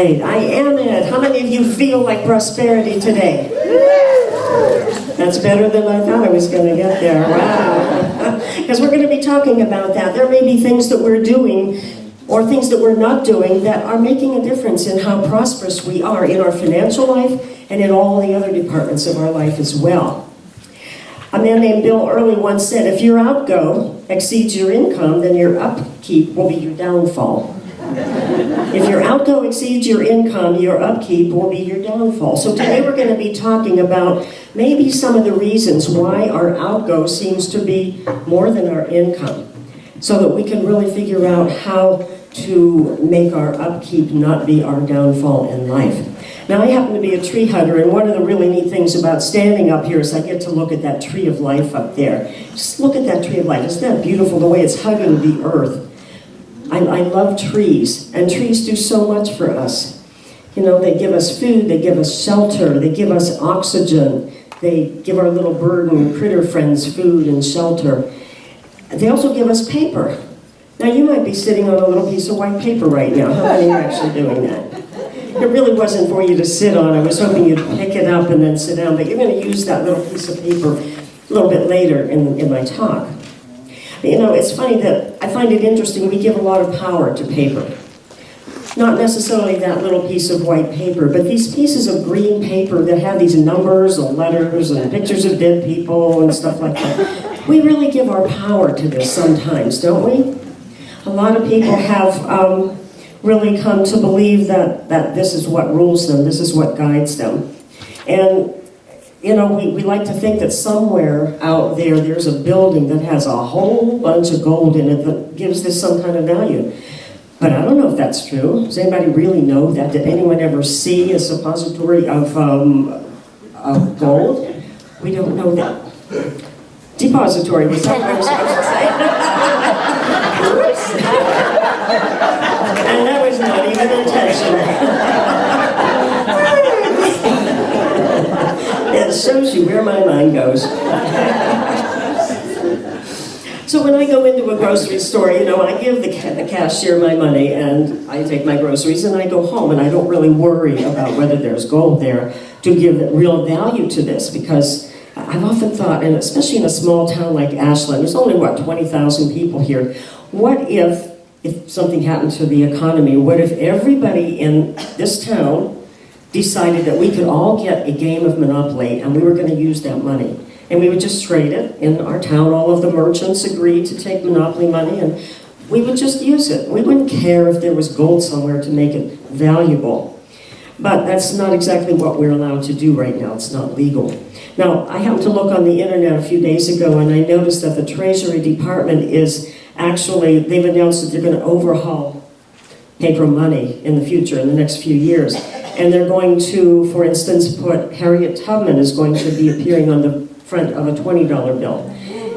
right, I am it. How many of you feel like prosperity today? That's better than I thought I was going to get there. Wow. Because we're going to be talking about that. There may be things that we're doing or things that we're not doing that are making a difference in how prosperous we are in our financial life and in all the other departments of our life as well. A man named Bill Early once said, if your outgo exceeds your income, then your upkeep will be your downfall. If your outgo exceeds your income, your upkeep will be your downfall. So today we're going to be talking about maybe some of the reasons why our outgo seems to be more than our income, so that we can really figure out how to make our upkeep not be our downfall in life. Now, I happen to be a tree hugger, and one of the really neat things about standing up here is I get to look at that tree of life up there. Just look at that tree of life. Isn't that beautiful, the way it's hugging the earth? I love trees, and trees do so much for us. You know, they give us food, they give us shelter, they give us oxygen, they give our little bird and critter friends food and shelter. They also give us paper. Now, you might be sitting on a little piece of white paper right now. How many are actually doing that? It really wasn't for you to sit on. I was hoping you'd pick it up and then sit down, but you're going to use that little piece of paper a little bit later in my talk. You know, it's funny that I find it interesting. We give a lot of power to paper. Not necessarily that little piece of white paper, but these pieces of green paper that have these numbers and letters and pictures of dead people and stuff like that. We really give our power to this sometimes, don't we? A lot of people have really come to believe that this is what rules them, this is what guides them. And you know, we like to think that somewhere out there there's a building that has a whole bunch of gold in it that gives this some kind of value. But I don't know if that's true. Does anybody really know that? Did anyone ever see a suppository of gold? We don't know that. Depository, was that what I was supposed to say? And that was not even intentional. It shows you where my mind goes. So when I go into a grocery store, you know, I give the cashier my money and I take my groceries and I go home and I don't really worry about whether there's gold there to give real value to this, because I've often thought, and especially in a small town like Ashland, there's only, 20,000 people here. What if something happened to the economy? What if everybody in this town decided that we could all get a game of Monopoly and we were going to use that money? And we would just trade it in our town. All of the merchants agreed to take Monopoly money and we would just use it. We wouldn't care if there was gold somewhere to make it valuable. But that's not exactly what we're allowed to do right now. It's not legal. Now, I happened to look on the internet a few days ago and I noticed that the Treasury Department is actually, they've announced that they're going to overhaul paper money in the future, in the next few years. And they're going to, for instance, put Harriet Tubman is going to be appearing on the front of a $20 bill.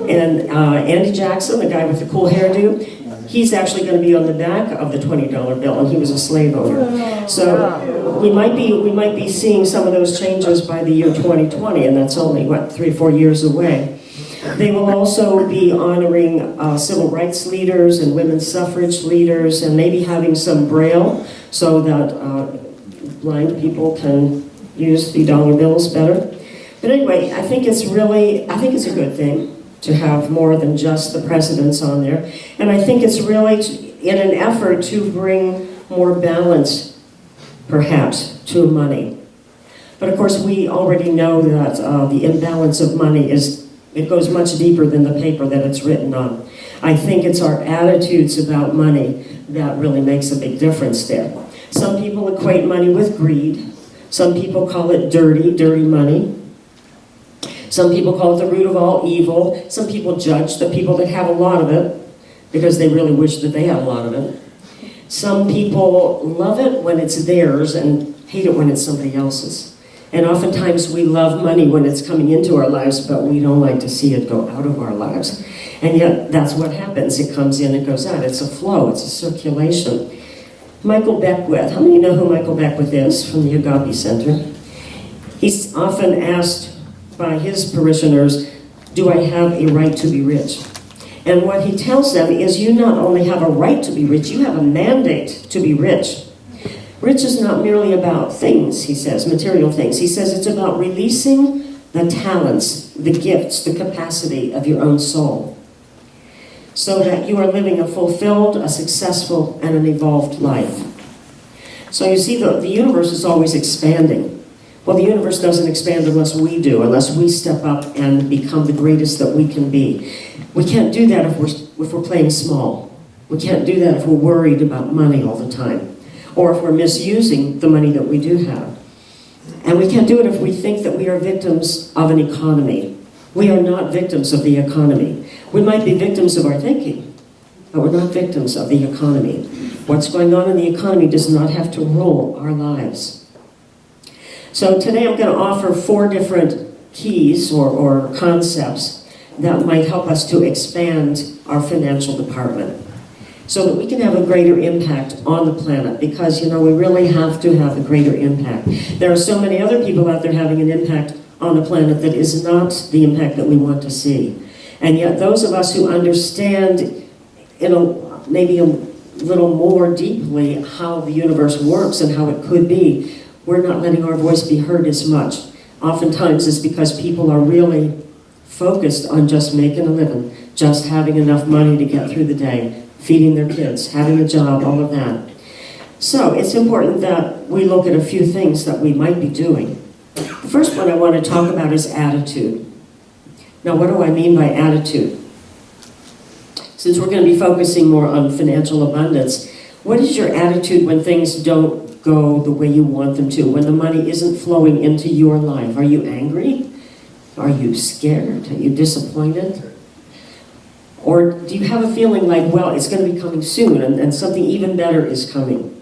And Andy Jackson, the guy with the cool hairdo, he's actually going to be on the back of the $20 bill, and he was a slave owner. So we might be seeing some of those changes by the year 2020, and that's only, 3 or 4 years away. They will also be honoring civil rights leaders and women's suffrage leaders, and maybe having some braille so that blind people can use the dollar bills better. But anyway, I think it's a good thing to have more than just the presidents on there. And I think it's really in an effort to bring more balance, perhaps, to money. But of course, we already know that the imbalance of money it goes much deeper than the paper that it's written on. I think it's our attitudes about money that really makes a big difference there. Some people equate money with greed. Some people call it dirty money. Some people call it the root of all evil. Some people judge the people that have a lot of it because they really wish that they had a lot of it. Some people love it when it's theirs and hate it when it's somebody else's. And oftentimes we love money when it's coming into our lives, but we don't like to see it go out of our lives. And yet that's what happens. It comes in, it goes out. It's a flow, it's a circulation. Michael Beckwith. How many know who Michael Beckwith is from the Agape Center? He's often asked by his parishioners, do I have a right to be rich? And what he tells them is you not only have a right to be rich, you have a mandate to be rich. Rich is not merely about things, he says, material things. He says it's about releasing the talents, the gifts, the capacity of your own soul, so that you are living a fulfilled, a successful, and an evolved life. So you see, the universe is always expanding. Well, the universe doesn't expand unless we do, unless we step up and become the greatest that we can be. We can't do that if we're playing small. We can't do that if we're worried about money all the time, or if we're misusing the money that we do have. And we can't do it if we think that we are victims of an economy. We are not victims of the economy. We might be victims of our thinking, but we're not victims of the economy. What's going on in the economy does not have to rule our lives. So today I'm going to offer 4 different keys or concepts that might help us to expand our financial department, so that we can have a greater impact on the planet, because, you know, we really have to have a greater impact. There are so many other people out there having an impact on the planet that is not the impact that we want to see. And yet those of us who understand, maybe a little more deeply how the universe works and how it could be, we're not letting our voice be heard as much. Oftentimes it's because people are really focused on just making a living, just having enough money to get through the day, feeding their kids, having a job, all of that. So it's important that we look at a few things that we might be doing. The first one I want to talk about is attitude. Now, what do I mean by attitude? Since we're going to be focusing more on financial abundance, what is your attitude when things don't go the way you want them to, when the money isn't flowing into your life? Are you angry? Are you scared? Are you disappointed? Or do you have a feeling like, well, it's going to be coming soon and something even better is coming?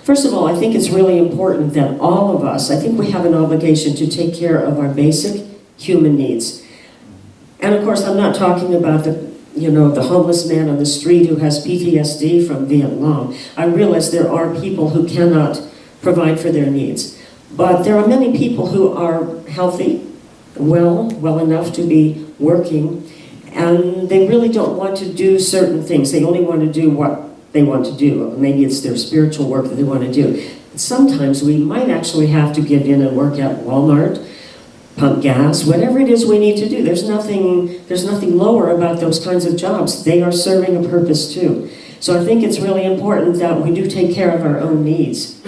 First of all, I think it's really important that all of us, I think we have an obligation to take care of our basic human needs. And of course, I'm not talking about the homeless man on the street who has PTSD from Vietnam. I realize there are people who cannot provide for their needs. But there are many people who are healthy, well enough to be working, and they really don't want to do certain things. They only want to do what they want to do. Maybe it's their spiritual work that they want to do. Sometimes we might actually have to give in and work at Walmart, pump gas, whatever it is we need to do. There's nothing lower about those kinds of jobs. They are serving a purpose too. So I think it's really important that we do take care of our own needs.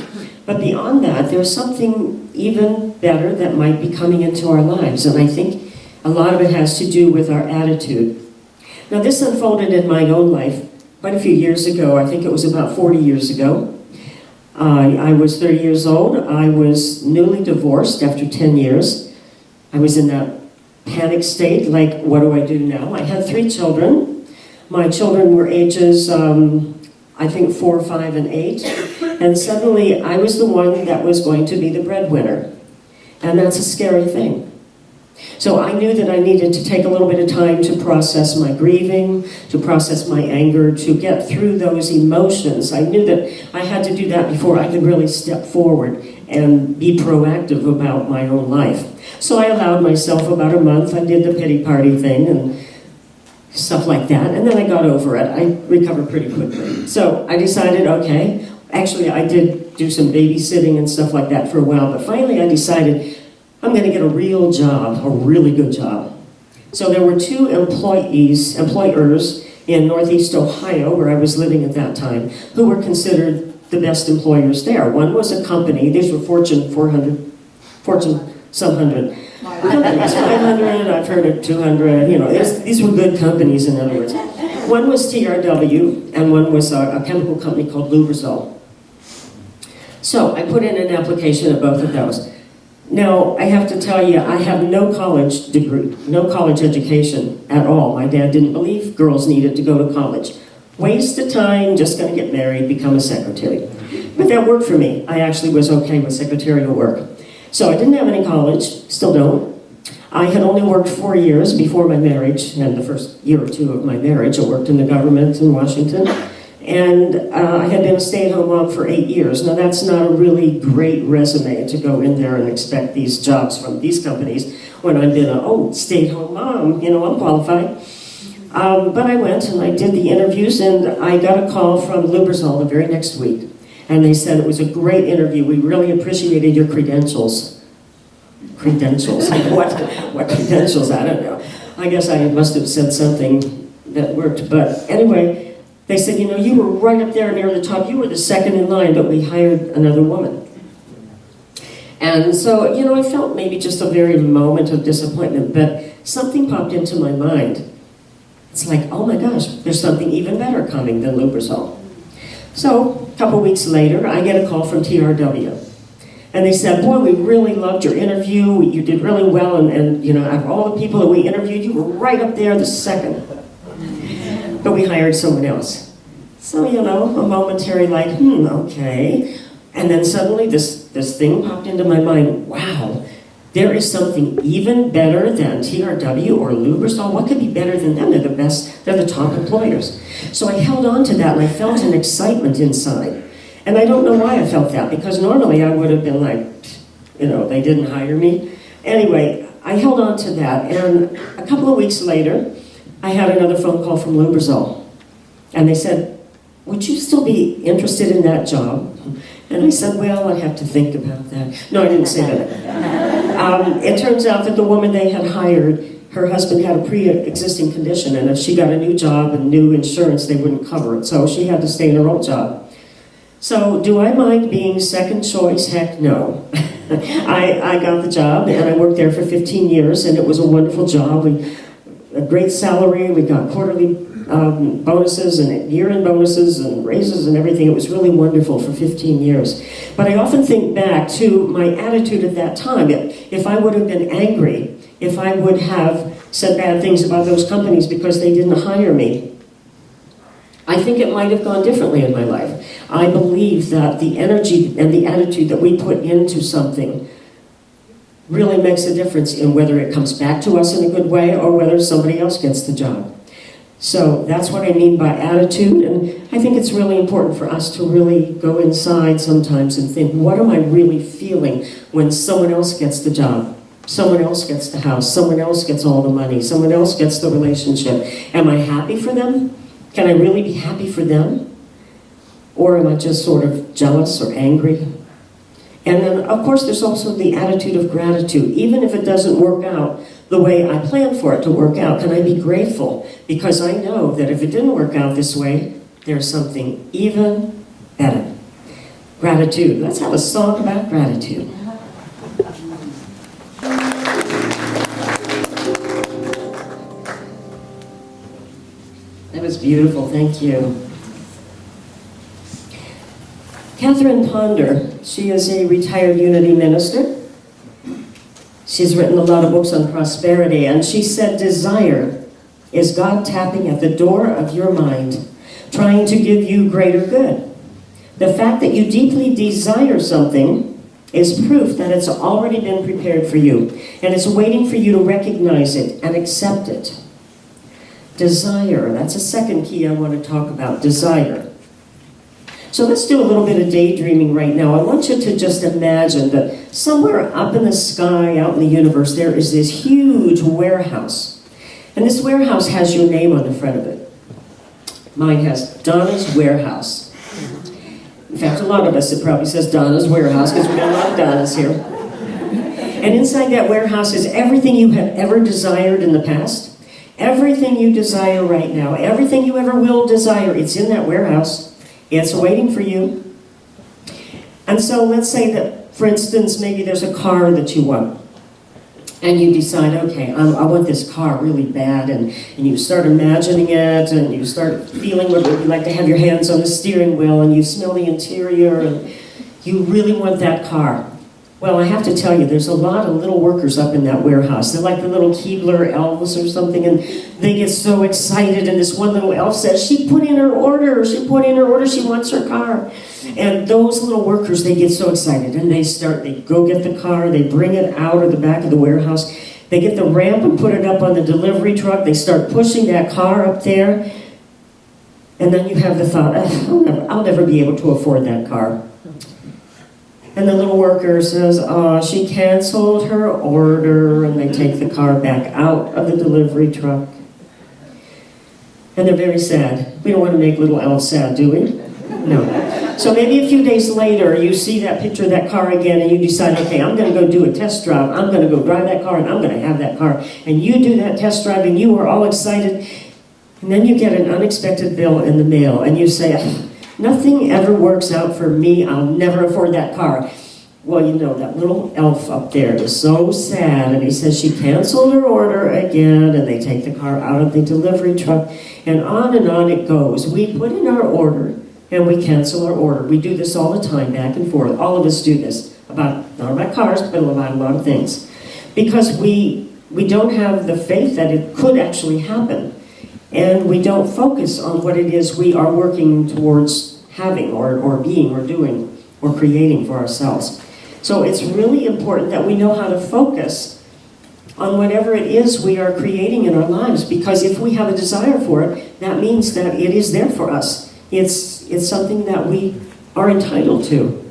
But beyond that, there's something even better that might be coming into our lives. And I think a lot of it has to do with our attitude. Now, this unfolded in my own life quite a few years ago. I think it was about 40 years ago. I was 30 years old. I was newly divorced after 10 years. I was in that panic state, like, what do I do now? I had 3 children. My children were ages, I think 4, 5, and 8. And suddenly I was the one that was going to be the breadwinner. And that's a scary thing. So I knew that I needed to take a little bit of time to process my grieving, to process my anger, to get through those emotions. I knew that I had to do that before I could really step forward and be proactive about my own life. So I allowed myself about a month. I did the pity party thing and stuff like that, and then I got over it. I recovered pretty quickly. So I decided, okay, actually I did do some babysitting and stuff like that for a while, but finally I decided I'm going to get a real job, a really good job. So there were 2 employers in Northeast Ohio, where I was living at that time, who were considered the best employers there. One was a company, these were Fortune 400, Fortune some hundred companies, 500, I've heard of 200, these were good companies, in other words. One was TRW, and one was a chemical company called Lubrizol. So I put in an application at both of those. Now, I have to tell you, I have no college degree, no college education at all. My dad didn't believe girls needed to go to college. Waste of time, just going to get married, become a secretary. But that worked for me. I actually was okay with secretarial work. So I didn't have any college, still don't. I had only worked 4 years before my marriage, and the first year or 2 of my marriage, I worked in the government in Washington. And I had been a stay-at-home mom for 8 years. Now, that's not a really great resume to go in there and expect these jobs from these companies when I've been a stay-at-home mom, I'm qualified. But I went and I did the interviews, and I got a call from Lubrizol the very next week. And they said it was a great interview. We really appreciated your credentials. Credentials? What credentials? I don't know. I guess I must have said something that worked. But anyway, they said, you know, you were right up there near the top. You were the second in line, but we hired another woman. And so, you know, I felt maybe just a very moment of disappointment, but something popped into my mind. It's like, oh my gosh, there's something even better coming than Lubrizol. So, a couple weeks later, I get a call from TRW. And they said, boy, we really loved your interview. You did really well. And you know, out of all the people that we interviewed, you were right up there the second. But we hired someone else. So, you know, a momentary like, okay. And then suddenly this thing popped into my mind. Wow, there is something even better than TRW or Lubrizol. What could be better than them? They're the best, they're the top employers. So I held on to that and I felt an excitement inside. And I don't know why I felt that, because normally I would have been like, you know, they didn't hire me. Anyway, I held on to that, and a couple of weeks later, I had another phone call from Lubrizol. And they said, would you still be interested in that job? And I said, well, I'd have to think about that. No, I didn't say that. It turns out that the woman they had hired, her husband had a pre-existing condition, and if she got a new job and new insurance, they wouldn't cover it. So she had to stay in her old job. So, do I mind being second choice? Heck no. I got the job, and I worked there for 15 years, and it was a wonderful job. A great salary, we got quarterly bonuses, and year-end bonuses, and raises, and everything. It was really wonderful for 15 years. But I often think back to my attitude at that time. If I would have been angry, if I would have said bad things about those companies because they didn't hire me, I think it might have gone differently in my life. I believe that the energy and the attitude that we put into something really makes a difference in whether it comes back to us in a good way or whether somebody else gets the job. So that's what I mean by attitude, and I think it's really important for us to really go inside sometimes and think, what am I really feeling when someone else gets the job? Someone else gets the house, someone else gets all the money, someone else gets the relationship. Am I happy for them? Can I really be happy for them? Or am I just sort of jealous or angry? And then, of course, there's also the attitude of gratitude. Even if it doesn't work out the way I planned for it to work out, can I be grateful? Because I know that if it didn't work out this way, there's something even better. Gratitude. Let's have a song about gratitude. That was beautiful, thank you. Catherine Ponder, she is a retired Unity minister. She's written a lot of books on prosperity, and she said, desire is God tapping at the door of your mind, trying to give you greater good. The fact that you deeply desire something is proof that it's already been prepared for you, and it's waiting for you to recognize it and accept it. Desire, that's a second key I want to talk about, desire. So let's do a little bit of daydreaming right now. I want you to just imagine that somewhere up in the sky, out in the universe, there is this huge warehouse. And this warehouse has your name on the front of it. Mine has Donna's Warehouse. In fact, a lot of us, it probably says Donna's Warehouse because we've got a lot of Donnas here. And inside that warehouse is everything you have ever desired in the past. Everything you desire right now, everything you ever will desire, it's in that warehouse. It's waiting for you. And so let's say that, for instance, maybe there's a car that you want. And you decide, okay, I want this car really bad. And you start imagining it, and you start feeling what it would be like to have your hands on the steering wheel, and you smell the interior, and you really want that car. Well, I have to tell you, there's a lot of little workers up in that warehouse. They're like the little Keebler elves or something, and they get so excited, and this one little elf says, she put in her order, she wants her car. And those little workers, they get so excited, and they go get the car, they bring it out of the back of the warehouse, they get the ramp and put it up on the delivery truck, they start pushing that car up there, and then you have the thought, I'll never be able to afford that car. And the little worker says, she canceled her order, and they take the car back out of the delivery truck. And they're very sad. We don't want to make little elves sad, do we? No. So maybe a few days later, you see that picture of that car again, and you decide, okay, I'm going to go do a test drive. I'm going to go drive that car, and I'm going to have that car. And you do that test drive, and you are all excited. And then you get an unexpected bill in the mail, and you say, nothing ever works out for me. I'll never afford that car. Well, you know, that little elf up there is so sad, and he says she canceled her order again, and they take the car out of the delivery truck, and on it goes. We put in our order, and we cancel our order. We do this all the time, back and forth. All of us do this, not about cars, but about a lot of things. Because we don't have the faith that it could actually happen, and we don't focus on what it is we are working towards having, or being, or doing, or creating for ourselves. So it's really important that we know how to focus on whatever it is we are creating in our lives, because if we have a desire for it, that means that it is there for us. It's something that we are entitled to.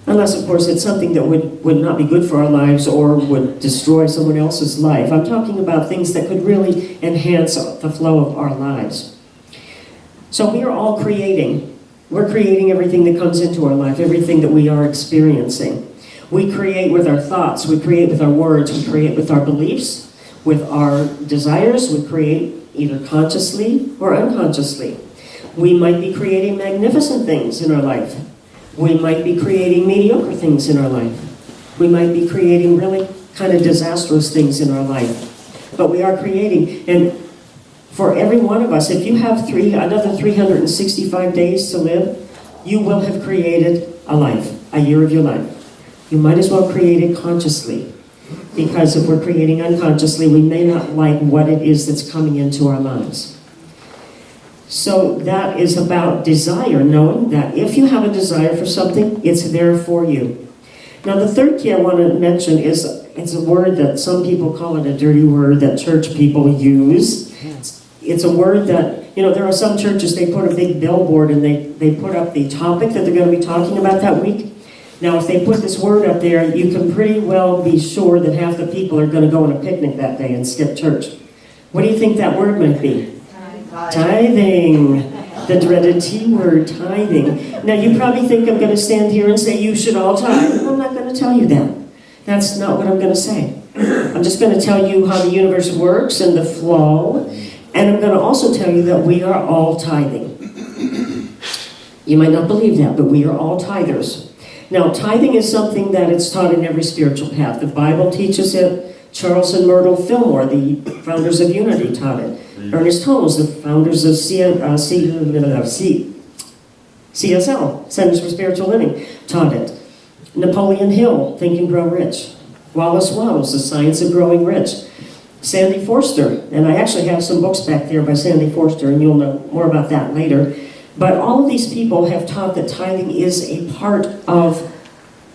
Unless, of course, it's something that would not be good for our lives or would destroy someone else's life. I'm talking about things that could really enhance the flow of our lives. So we are all creating. We're creating everything that comes into our life, everything that we are experiencing. We create with our thoughts, we create with our words, we create with our beliefs, with our desires, we create either consciously or unconsciously. We might be creating magnificent things in our life. We might be creating mediocre things in our life. We might be creating really kind of disastrous things in our life. But we are creating, and for every one of us, if you have another 365 days to live, you will have created a life, a year of your life. You might as well create it consciously, because if we're creating unconsciously, we may not like what it is that's coming into our lives. So that is about desire, knowing that if you have a desire for something, it's there for you. Now the third key I want to mention is, it's a word that some people call it a dirty word that church people use. It's a word that, there are some churches, they put a big billboard and they put up the topic that they're going to be talking about that week. Now, if they put this word up there, you can pretty well be sure that half the people are going to go on a picnic that day and skip church. What do you think that word might be? Tithing. The dreaded T word, tithing. Now, you probably think I'm going to stand here and say you should all tithe. I'm not going to tell you that. That's not what I'm going to say. I'm just going to tell you how the universe works and the flow. And I'm going to also tell you that we are all tithing. You might not believe that, but we are all tithers. Now, tithing is something that it's taught in every spiritual path. The Bible teaches it. Charles and Myrtle Fillmore, the founders of Unity, taught it. Ernest Holmes, the founders of CSL, Centers for Spiritual Living, taught it. Napoleon Hill, Think and Grow Rich. Wallace Wells, The Science of Growing Rich. Sandy Forster, and I actually have some books back there by Sandy Forster, and you'll know more about that later. But all of these people have taught that tithing is a part of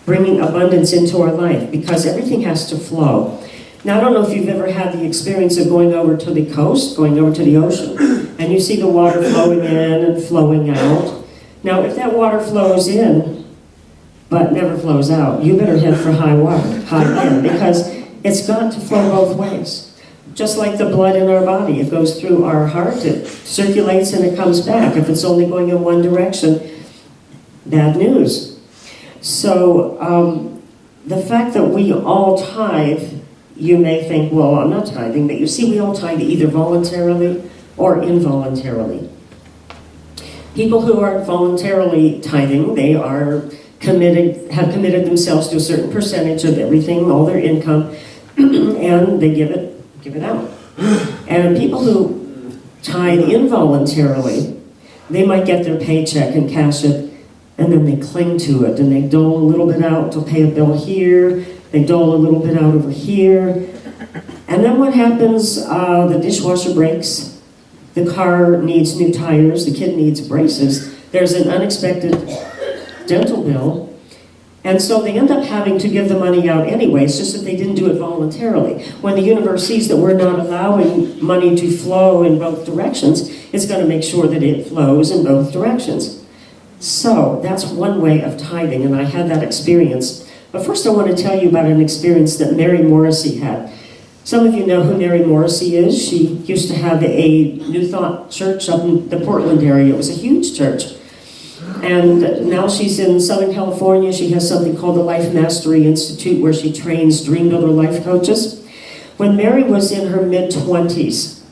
bringing abundance into our life, because everything has to flow. Now, I don't know if you've ever had the experience of going over to the coast, going over to the ocean, and you see the water flowing in and flowing out. Now, if that water flows in, but never flows out, you better head for high water, high land, because it's got to flow both ways. Just like the blood in our body, it goes through our heart, it circulates and it comes back. If it's only going in one direction, bad news. So the fact that we all tithe, you may think, well, I'm not tithing, but you see, we all tithe either voluntarily or involuntarily. People who are voluntarily tithing, they are have committed themselves to a certain percentage of everything, all their income, and they give it out. And people who tithe involuntarily, they might get their paycheck and cash it, and then they cling to it, and they dole a little bit out to pay a bill here, they dole a little bit out over here, and then what happens? The dishwasher breaks, the car needs new tires, the kid needs braces, there's an unexpected dental bill, and so they end up having to give the money out anyway. It's just that they didn't do it voluntarily. When the universe sees that we're not allowing money to flow in both directions, it's going to make sure that it flows in both directions. So that's one way of tithing, and I had that experience. But first I want to tell you about an experience that Mary Morrissey had. Some of you know who Mary Morrissey is. She used to have a New Thought church up in the Portland area. It was a huge church. And now she's in Southern California. She has something called the Life Mastery Institute where she trains Dream Builder life coaches. When Mary was in her mid-20s,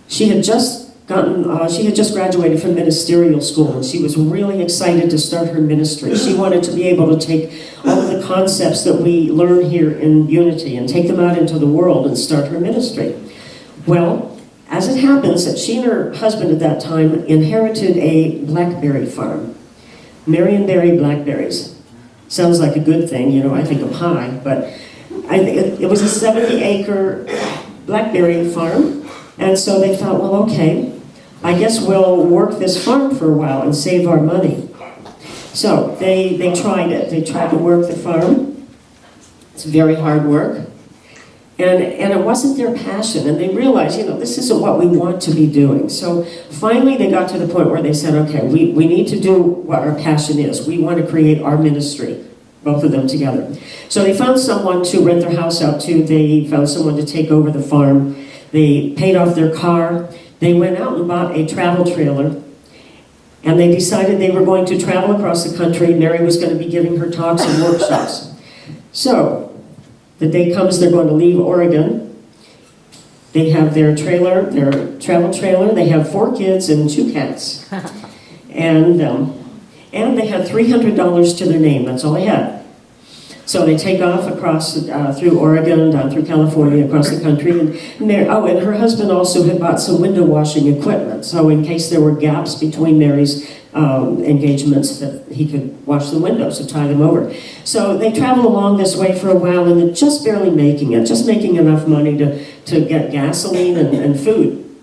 she had just graduated from ministerial school, and she was really excited to start her ministry. She wanted to be able to take all of the concepts that we learn here in Unity and take them out into the world and start her ministry. Well, as it happens, that she and her husband at that time inherited a blackberry farm. Marionberry blackberries. Sounds like a good thing, you know, I think of high, but it was a 70-acre blackberry farm, and so they thought, well, okay, I guess we'll work this farm for a while and save our money. So they tried it. They tried to work the farm. It's very hard work. And it wasn't their passion, and they realized, you know, this isn't what we want to be doing. So finally they got to the point where they said, okay, we need to do what our passion is. We want to create our ministry, both of them together. So they found someone to rent their house out to. They found someone to take over the farm. They paid off their car. They went out and bought a travel trailer, and they decided they were going to travel across the country. Mary was going to be giving her talks and workshops. So the day comes, they're going to leave Oregon. They have their trailer, their travel trailer. They have 4 kids and 2 cats. And they had $300 to their name. That's all they had. So they take off across through Oregon, down through California, across the country. And her husband also had bought some window washing equipment. So in case there were gaps between Mary's engagements, that he could wash the windows and tie them over. So they travel along this way for a while, and they're just barely making it, just making enough money to get gasoline and food.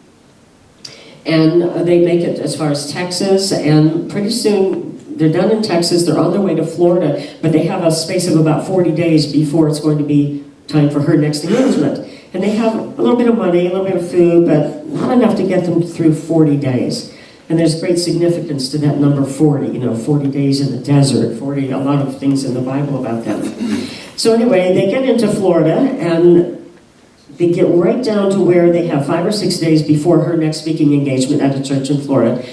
And they make it as far as Texas, and pretty soon they're done in Texas. They're on their way to Florida, but they have a space of about 40 days before it's going to be time for her next engagement. And they have a little bit of money, a little bit of food, but not enough to get them through 40 days. And there's great significance to that number 40, you know, 40 days in the desert, 40, a lot of things in the Bible about them. So anyway, they get into Florida, and they get right down to where they have 5 or 6 days before her next speaking engagement at a church in Florida.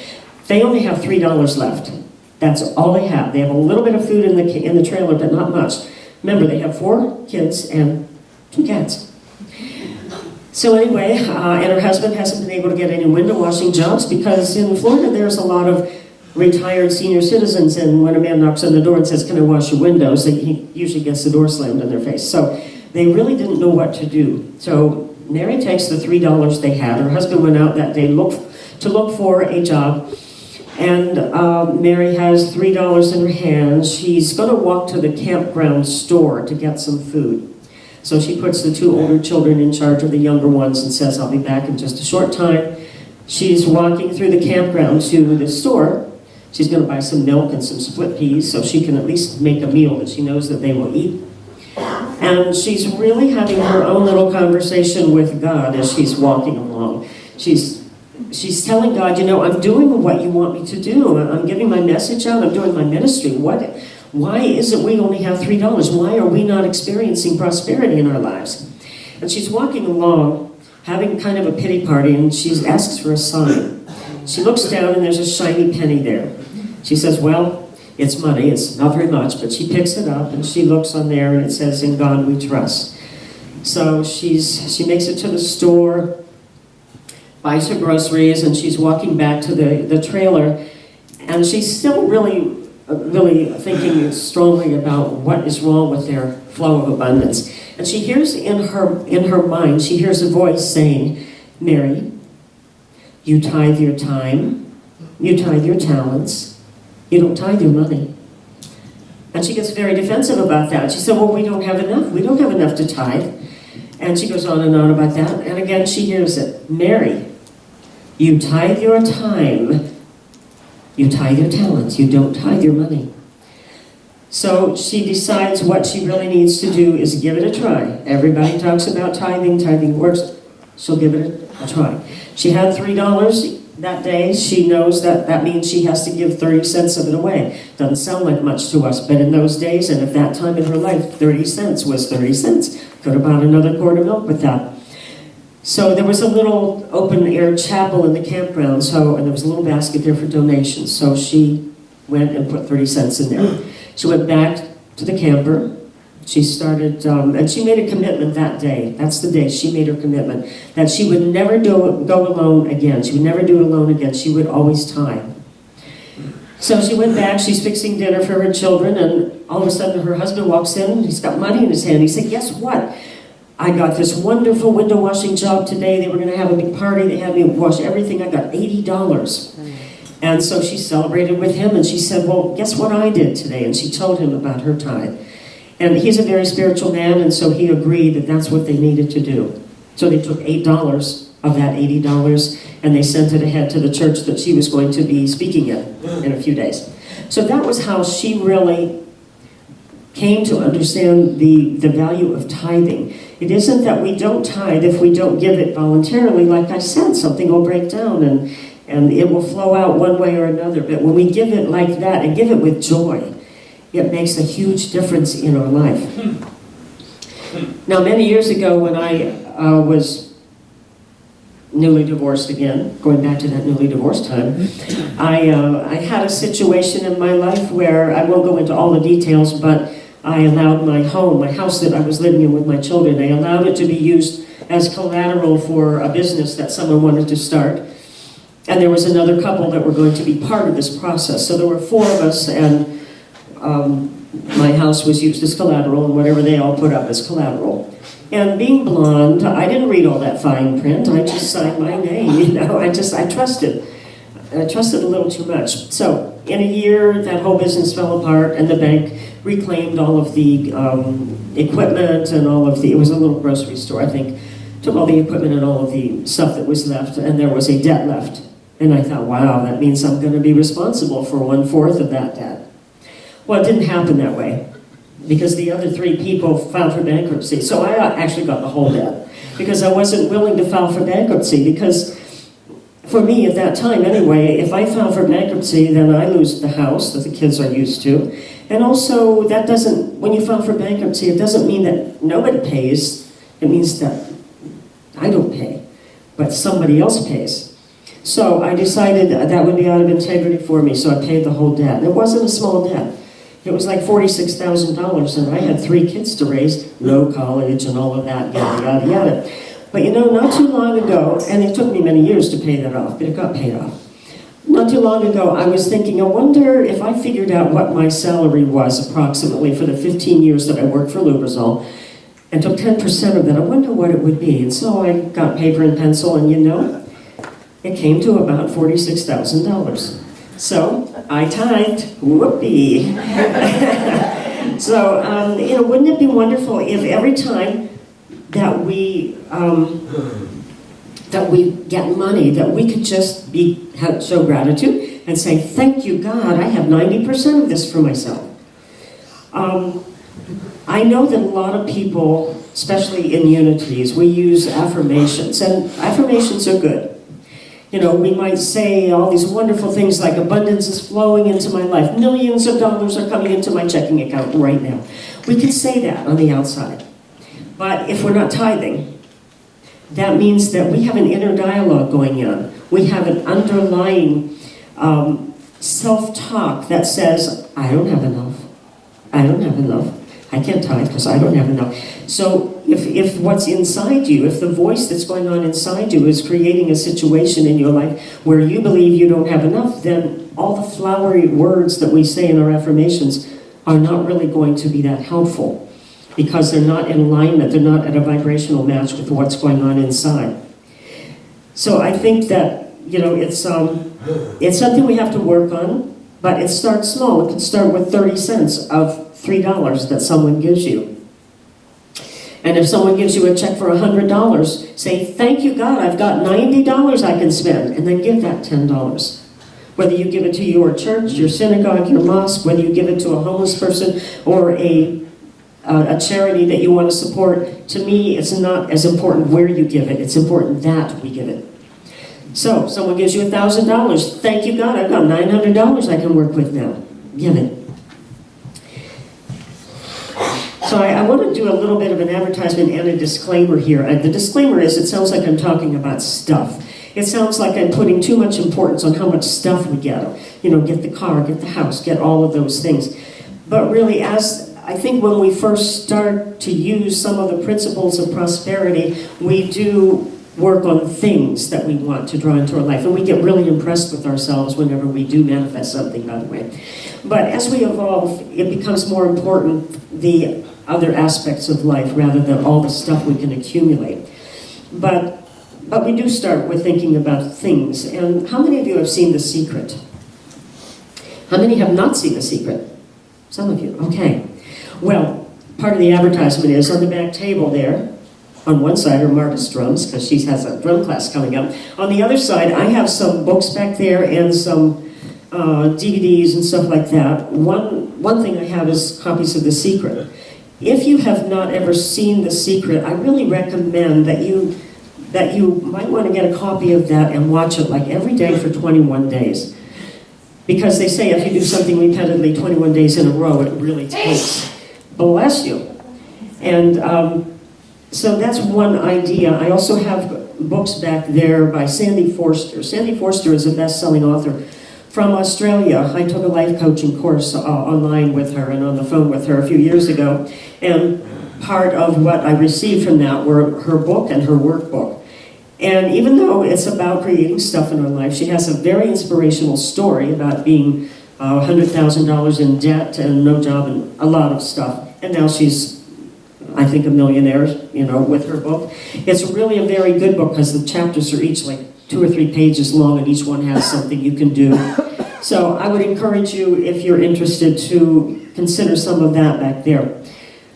They only have $3 left. That's all they have. They have a little bit of food in the trailer, but not much. Remember, they have 4 kids and 2 cats. So anyway, and her husband hasn't been able to get any window washing jobs because in Florida there's a lot of retired senior citizens, and when a man knocks on the door and says, "Can I wash your windows?" he usually gets the door slammed in their face. So they really didn't know what to do. So Mary takes the $3 they had. Her husband went out that day to look for a job. And Mary has $3 in her hands. She's going to walk to the campground store to get some food. So she puts the 2 older children in charge of the younger ones and says, "I'll be back in just a short time." She's walking through the campground to the store. She's going to buy some milk and some split peas so she can at least make a meal that she knows that they will eat. And she's really having her own little conversation with God as she's walking along. She's telling God, you know, I'm doing what you want me to do. I'm giving my message out. I'm doing my ministry. Why is it we only have $3? Why are we not experiencing prosperity in our lives? And she's walking along, having kind of a pity party, and she asks for a sign. She looks down, and there's a shiny penny there. She says, well, it's money. It's not very much, but she picks it up, and she looks on there, and it says, "In God we trust." So she makes it to the store, buys her groceries, and she's walking back to the trailer, and she's still really thinking strongly about what is wrong with their flow of abundance. And she hears in her mind, she hears a voice saying, "Mary, you tithe your time, you tithe your talents, you don't tithe your money." And she gets very defensive about that. She said, "Well, we don't have enough. We don't have enough to tithe." And she goes on and on about that. And again, she hears it. "Mary, you tithe your time, you tithe your talents, you don't tithe your money." So she decides what she really needs to do is give it a try. Everybody talks about tithing, tithing works. She'll give it a try. She had $3 that day. She knows that means she has to give 30 cents of it away. Doesn't sound like much to us, but in those days and at that time in her life, 30 cents was 30 cents. Could have bought another quart of milk with that. So there was a little open-air chapel in the campground, and there was a little basket there for donations. So she went and put 30 cents in there. She went back to the camper. She started, and she made a commitment that day. That's the day she made her commitment, that she would never go alone again. She would never do it alone again. She would always tithe. So she went back, she's fixing dinner for her children, and all of a sudden her husband walks in, he's got money in his hand. He said, guess what? I got this wonderful window washing job today. They were going to have a big party. They had me wash everything. I got $80. And so she celebrated with him, and she said, well, guess what I did today? And she told him about her tithe. And he's a very spiritual man, and so he agreed that that's what they needed to do. So they took $8 of that $80, and they sent it ahead to the church that she was going to be speaking in a few days. So that was how she really came to understand the value of tithing. It isn't that we don't tithe if we don't give it voluntarily. Like I said, something will break down and it will flow out one way or another. But when we give it like that and give it with joy, it makes a huge difference in our life. Now, many years ago when I was newly divorced again, going back to that newly divorced time, I had a situation in my life where, I won't go into all the details, but I allowed my home, my house that I was living in with my children, I allowed it to be used as collateral for a business that someone wanted to start. And there was another couple that were going to be part of this process. So there were 4 of us, and my house was used as collateral, and whatever they all put up as collateral. And being blonde, I didn't read all that fine print. I just signed my name, you know. I trusted. I trusted a little too much. So in a year, that whole business fell apart, and the bank reclaimed all of the equipment and all of the, it was a little grocery store, I think, took all the equipment and all of the stuff that was left, and there was a debt left. And I thought, wow, that means I'm going to be responsible for 1/4 of that debt. Well, it didn't happen that way, because the other 3 people filed for bankruptcy. So I actually got the whole debt, because I wasn't willing to file for bankruptcy, because for me at that time anyway, if I file for bankruptcy, then I lose the house that the kids are used to. And also, that doesn't, when you file for bankruptcy, it doesn't mean that nobody pays. It means that I don't pay, but somebody else pays. So I decided that would be out of integrity for me, so I paid the whole debt. And it wasn't a small debt. It was like $46,000, and I had 3 kids to raise, no college and all of that, yada, yada, yada. But you know, not too long ago, and it took me many years to pay that off, but it got paid off. Not too long ago, I was thinking, I wonder if I figured out what my salary was approximately for the 15 years that I worked for Lubrizol, and took 10% of that, I wonder what it would be. And so I got paper and pencil, and you know, it came to about $46,000. So I tithed, whoopee. So, you know, wouldn't it be wonderful if every time that we get money, that we could just show gratitude and say, thank you, God, I have 90% of this for myself. I know that a lot of people, especially in unities, we use affirmations, and affirmations are good. You know, we might say all these wonderful things like abundance is flowing into my life. Millions of dollars are coming into my checking account right now. We can say that on the outside. But if we're not tithing, that means that we have an inner dialogue going on. We have an underlying self-talk that says, I don't have enough. I don't have enough. I can't tithe because I don't have enough. So if what's inside you, if the voice that's going on inside you is creating a situation in your life where you believe you don't have enough, then all the flowery words that we say in our affirmations are not really going to be that helpful, because they're not in alignment, they're not at a vibrational match with what's going on inside. So I think that, you know, it's something we have to work on, but it starts small. It can start with 30 cents of $3 that someone gives you. And if someone gives you a check for $100, say, thank you, God, I've got $90 I can spend, and then give that $10. Whether you give it to your church, your synagogue, your mosque, whether you give it to a homeless person or a charity that you want to support, to me, it's not as important where you give it. It's important that we give it. So, someone gives you $1,000. Thank you, God, I've got $900 I can work with now. Give it. So I want to do a little bit of an advertisement and a disclaimer here. The disclaimer is, it sounds like I'm talking about stuff. It sounds like I'm putting too much importance on how much stuff we get. get the car, get the house, get all of those things. But really, as I think when we first start to use some of the principles of prosperity, we do work on things that we want to draw into our life. And we get really impressed with ourselves whenever we do manifest something, by the way. But as we evolve, it becomes more important, the other aspects of life, rather than all the stuff we can accumulate. But we do start with thinking about things. And how many of you have seen The Secret? How many have not seen The Secret? Some of you, okay. Well, part of the advertisement is on the back table there. On one side are Marta's drums, because she has a drum class coming up. On the other side, I have some books back there and some DVDs and stuff like that. One thing I have is copies of The Secret. If you have not ever seen The Secret, I really recommend that you might want to get a copy of that and watch it like every day for 21 days. Because they say if you do something repeatedly 21 days in a row, it really takes. Bless you. And so that's one idea. I also have books back there by Sandy Forster. Sandy Forster is a best-selling author from Australia. I took a life coaching course online with her and on the phone with her a few years ago. And part of what I received from that were her book and her workbook. And even though it's about creating stuff in her life, she has a very inspirational story about being $100,000 in debt and no job and a lot of stuff. And now she's, I think, a millionaire, with her book. It's really a very good book because the chapters are each like 2 or 3 pages long and each one has something you can do. So I would encourage you, if you're interested, to consider some of that back there.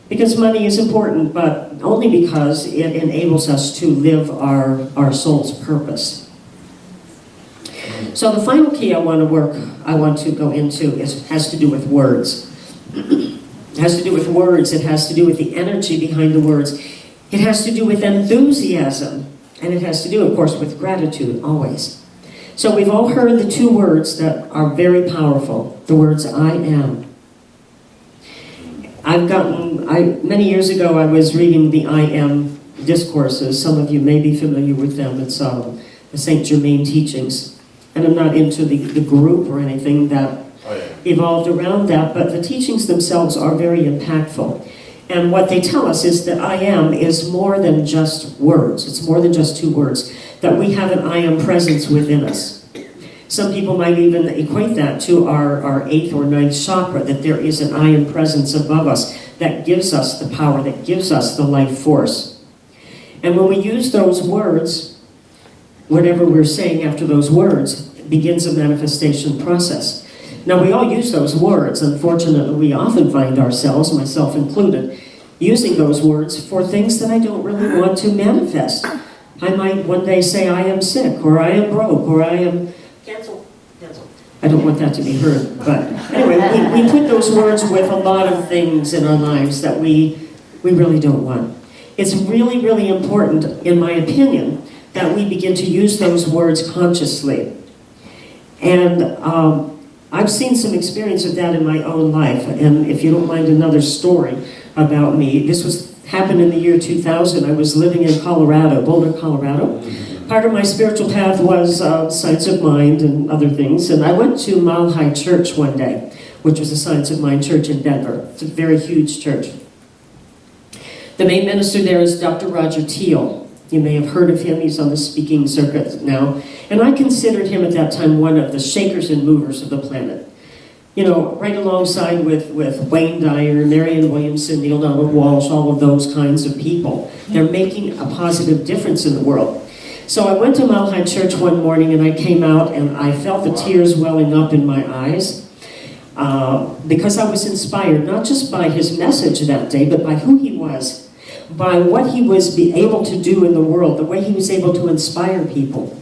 Because money is important, but only because it enables us to live our soul's purpose. So the final key I want to go into has to do with words. It has to do with words. It has to do with the energy behind the words. It has to do with enthusiasm. And it has to do, of course, with gratitude, always. So we've all heard the 2 words that are very powerful. The words, I am. Many years ago, I was reading the I Am discourses. Some of you may be familiar with them. It's the Saint Germain teachings. And I'm not into the group or anything that evolved around that, but the teachings themselves are very impactful. And what they tell us is that I am is more than just words. It's more than just 2 words. That we have an I am presence within us. Some people might even equate that to our 8th or 9th chakra, that there is an I am presence above us that gives us the power, that gives us the life force. And when we use those words, whatever we're saying after those words begins a manifestation process. Now, we all use those words. Unfortunately, we often find ourselves, myself included, using those words for things that I don't really want to manifest. I might one day say, I am sick, or I am broke, or I am... Cancel. I don't want that to be heard. But anyway, we put those words with a lot of things in our lives that we really don't want. It's really, really important, in my opinion, that we begin to use those words consciously. And I've seen some experience of that in my own life. And if you don't mind another story about me, this happened in the year 2000. I was living in Colorado, Boulder, Colorado. Part of my spiritual path was Science of Mind and other things. And I went to Mile High Church one day, which was a Science of Mind church in Denver. It's a very huge church. The main minister there is Dr. Roger Teal. You may have heard of him. He's on the speaking circuit now. And I considered him at that time one of the shakers and movers of the planet. Right alongside with Wayne Dyer, Marianne Williamson, Neil Donald Walsh, all of those kinds of people. They're making a positive difference in the world. So I went to Mile High Church one morning and I came out and I felt the tears welling up in my eyes because I was inspired, not just by his message that day, but by who he was, by what he was able to do in the world, the way he was able to inspire people.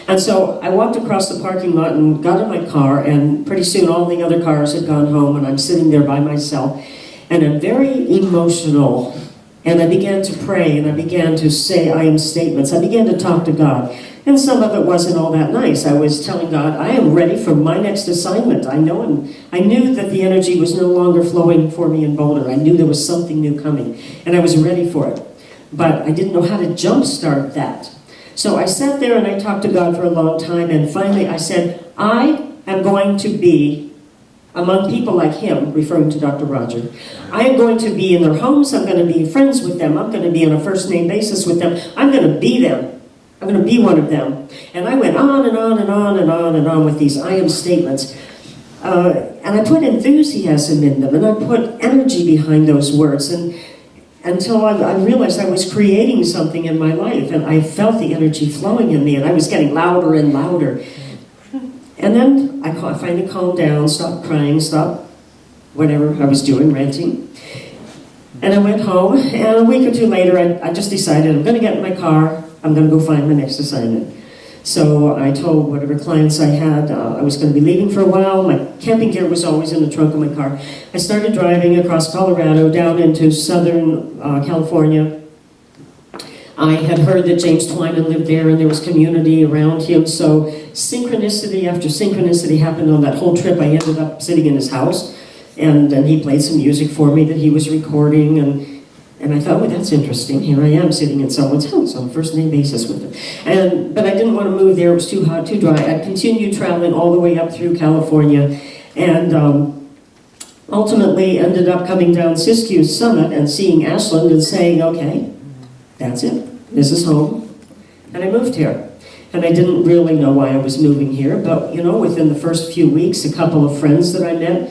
And so I walked across the parking lot and got in my car, and pretty soon all the other cars had gone home and I'm sitting there by myself and I'm very emotional. And I began to pray, and I began to say I am statements. I began to talk to God. And some of it wasn't all that nice. I was telling God, I am ready for my next assignment. I knew that the energy was no longer flowing for me in Boulder. I knew there was something new coming, and I was ready for it. But I didn't know how to jumpstart that. So I sat there and I talked to God for a long time, and finally I said, I am going to be among people like him, referring to Dr. Roger. I am going to be in their homes. I'm going to be friends with them. I'm going to be on a first name basis with them. I'm going to be them. I'm going to be one of them. And I went on and on and on and on and on with these I am statements. And I put enthusiasm in them, and I put energy behind those words, and until I realized I was creating something in my life, and I felt the energy flowing in me, and I was getting louder and louder. And then I finally calmed down, stopped crying, stopped whatever I was doing, ranting. And I went home, and a week or two later, I just decided I'm going to get in my car, I'm going to go find my next assignment. So I told whatever clients I had, I was going to be leaving for a while. My camping gear was always in the trunk of my car. I started driving across Colorado down into southern California. I had heard that James Twyman lived there and there was community around him, so synchronicity after synchronicity happened on that whole trip. I ended up sitting in his house, and he played some music for me that he was recording, and I thought, well, that's interesting. Here I am sitting in someone's house on a first name basis with them. But I didn't want to move there. It was too hot, too dry. I continued traveling all the way up through California, and ultimately ended up coming down Siskiyou's summit and seeing Ashland and saying, okay, that's it. This is home. And I moved here. And I didn't really know why I was moving here, but within the first few weeks, a couple of friends that I met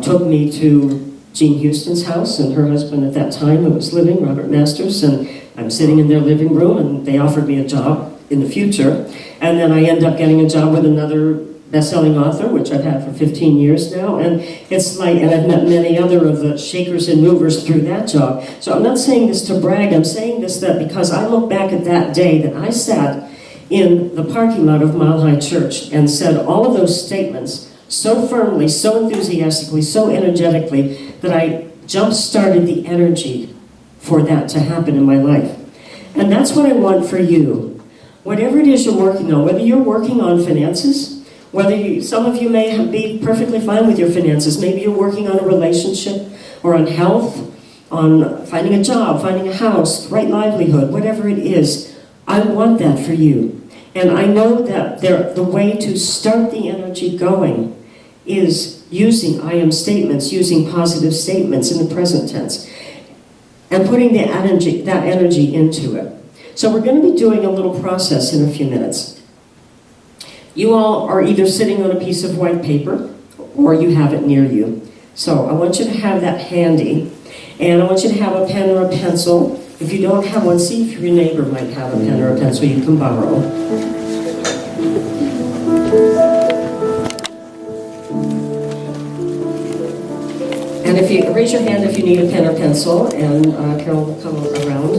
took me to Jean Houston's house, and her husband at that time who was living, Robert Masters, and I'm sitting in their living room, and they offered me a job in the future. And then I end up getting a job with another best-selling author, which I've had for 15 years now, and it's like, and I've met many other of the shakers and movers through that job. So I'm not saying this to brag, I'm saying this that because I look back at that day that I sat in the parking lot of Mile High Church and said all of those statements so firmly, so enthusiastically, so energetically, that I jump-started the energy for that to happen in my life. And that's what I want for you. Whatever it is you're working on, whether you're working on finances, some of you may be perfectly fine with your finances, maybe you're working on a relationship or on health, on finding a job, finding a house, right livelihood, whatever it is, I want that for you. And I know that the way to start the energy going is using I am statements, using positive statements in the present tense, and putting that energy into it. So we're going to be doing a little process in a few minutes. You all are either sitting on a piece of white paper, or you have it near you. So I want you to have that handy, and I want you to have a pen or a pencil. If you don't have one, see if your neighbor might have a pen or a pencil you can borrow. And if you raise your hand if you need a pen or pencil, and Carol will come around.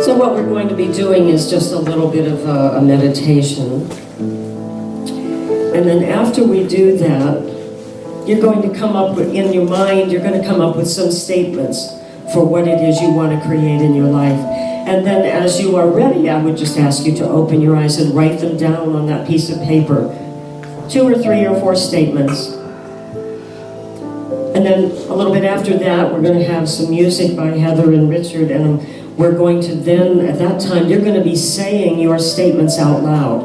So what we're going to be doing is just a little bit of a meditation. And then after we do that, you're going to come up with, in your mind, you're going to come up with some statements for what it is you want to create in your life. And then as you are ready, I would just ask you to open your eyes and write them down on that piece of paper. 2 or 3 or 4 statements. And then a little bit after that, we're going to have some music by Heather and Richard, and we're going to then, at that time, you're going to be saying your statements out loud.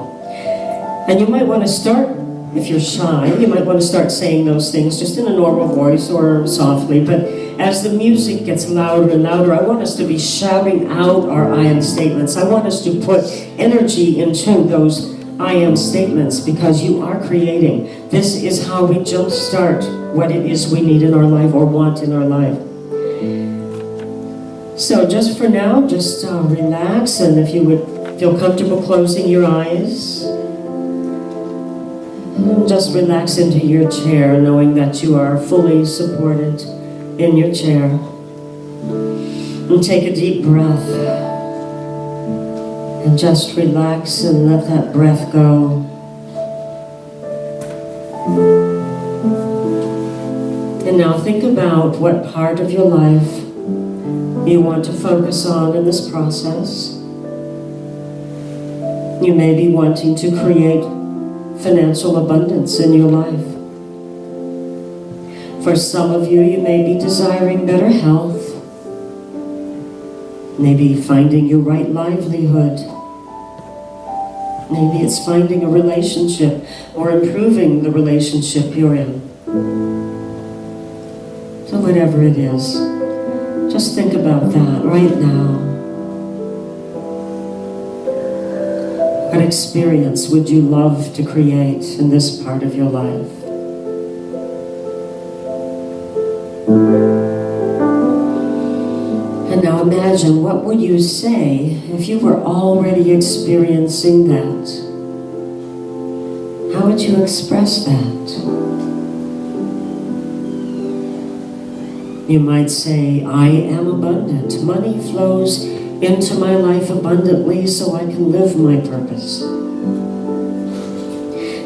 And you might want to start, if you're shy, you might want to start saying those things just in a normal voice or softly, but as the music gets louder and louder, I want us to be shouting out our I am statements. I want us to put energy into those I am statements, because you are creating. This is how we jumpstart what it is we need in our life or want in our life. So just for now, just relax, and if you would feel comfortable closing your eyes, just relax into your chair, knowing that you are fully supported in your chair. And take a deep breath. And just relax and let that breath go. And now think about what part of your life you want to focus on in this process. You may be wanting to create financial abundance in your life. For some of you, you may be desiring better health, maybe finding your right livelihood. Maybe it's finding a relationship or improving the relationship you're in. So whatever it is, just think about that right now. What experience would you love to create in this part of your life? And now imagine, what would you say if you were already experiencing that? How would you express that? You might say, I am abundant. Money flows into my life abundantly so I can live my purpose.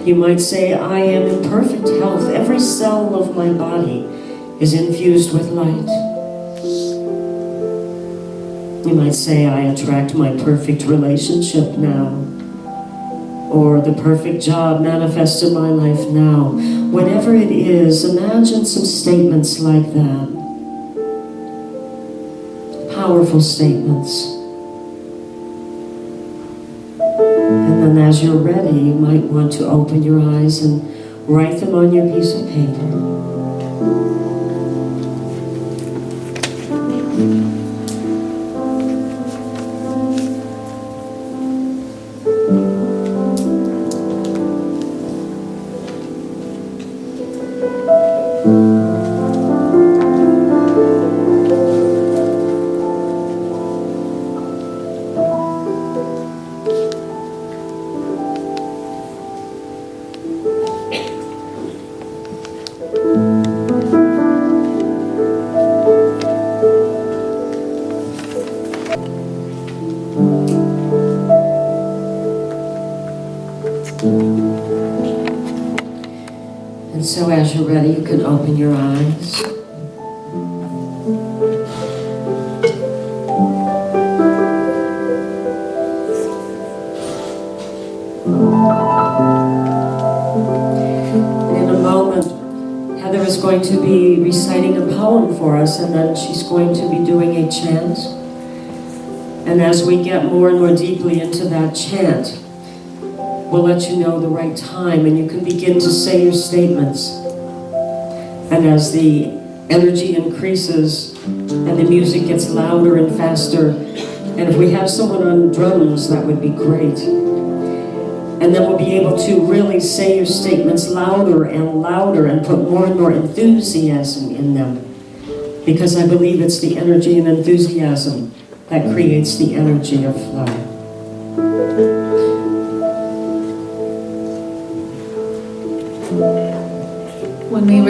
You might say, I am in perfect health. Every cell of my body is infused with light. You might say, I attract my perfect relationship now, or the perfect job manifests in my life now. Whatever it is, imagine some statements like that. Powerful statements. And then as you're ready, you might want to open your eyes and write them on your piece of paper. And so as you're ready, you can open your eyes. And in a moment, Heather is going to be reciting a poem for us, and then she's going to be doing a chant. And as we get more and more deeply into that chant, we'll let you know the right time, and you can begin to say your statements. And as the energy increases and the music gets louder and faster, and if we have someone on drums, that would be great. And then we'll be able to really say your statements louder and put more and more enthusiasm in them. Because I believe it's the energy and enthusiasm that creates the energy of flow. When we